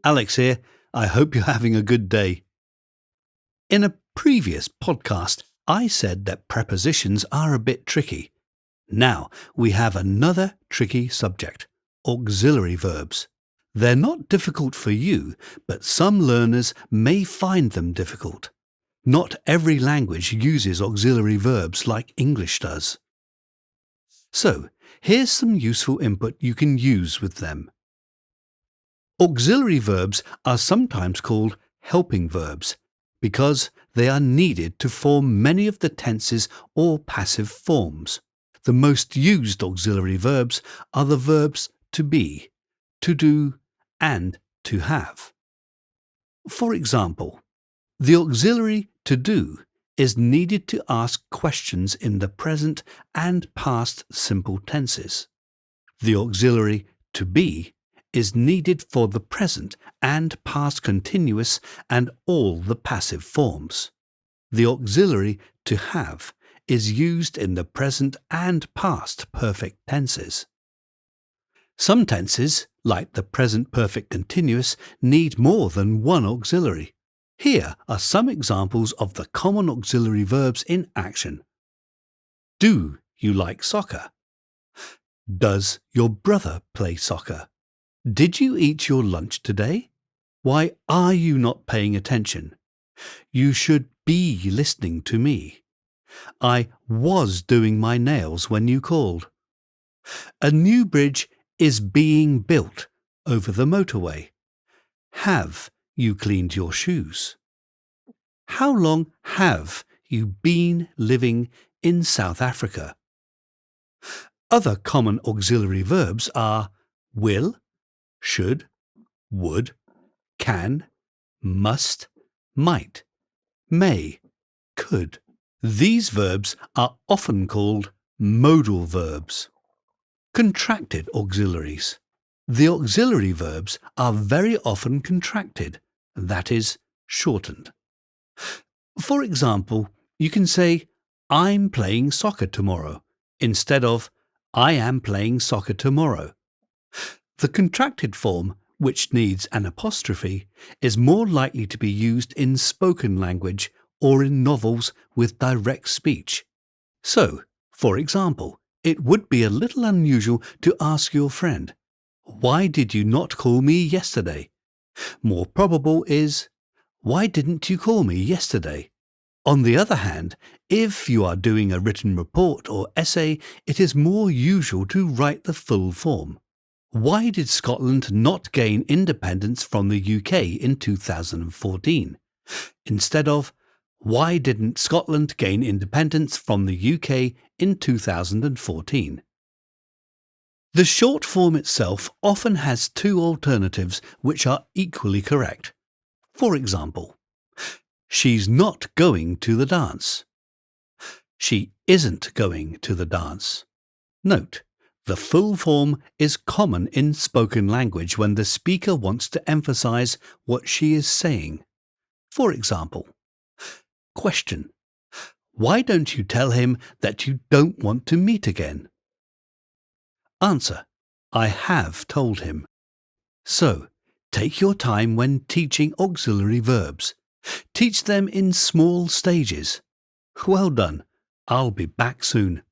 Alex here. I hope you're having a good day. In a previous podcast, I said that prepositions are a bit tricky. Now we have another tricky subject, auxiliary verbs. They're not difficult for you, but some learners may find them difficult. Not every language uses auxiliary verbs like English does. So, here's some useful input you can use with them. Auxiliary verbs are sometimes called helping verbs because they are needed to form many of the tenses or passive forms. The most used auxiliary verbs are the verbs to be, to do, and to have. For example, the auxiliary to do is needed to ask questions in the present and past simple tenses. The auxiliary to be is needed for the present and past continuous and all the passive forms. The auxiliary to have is used in the present and past perfect tenses. Some tenses, like the present perfect continuous, need more than one auxiliary. Here are some examples of the common auxiliary verbs in action. Do you like soccer? Does your brother play soccer? Did you eat your lunch today? Why are you not paying attention? You should be listening to me. I was doing my nails when you called. A new bridge is being built over the motorway. Have you cleaned your shoes? How long have you been living in South Africa? Other common auxiliary verbs are will, should, would, can, must, might, may, could. These verbs are often called modal verbs. Contracted auxiliaries. The auxiliary verbs are very often contracted, that is, shortened. For example, you can say, I'm playing soccer tomorrow, instead of, I am playing soccer tomorrow. The contracted form, which needs an apostrophe, is more likely to be used in spoken language or in novels with direct speech. So, for example, it would be a little unusual to ask your friend, why did you not call me yesterday? More probable is, why didn't you call me yesterday? On the other hand, if you are doing a written report or essay, it is more usual to write the full form. Why did Scotland not gain independence from the UK in 2014? Instead of, why didn't Scotland gain independence from the UK in 2014? The short form itself often has two alternatives which are equally correct. For example, she's not going to the dance. She isn't going to the dance. Note, the full form is common in spoken language when the speaker wants to emphasize what she is saying. For example, question. Why don't you tell him that you don't want to meet again? Answer. I have told him. So, take your time when teaching auxiliary verbs. Teach them in small stages. Well done. I'll be back soon.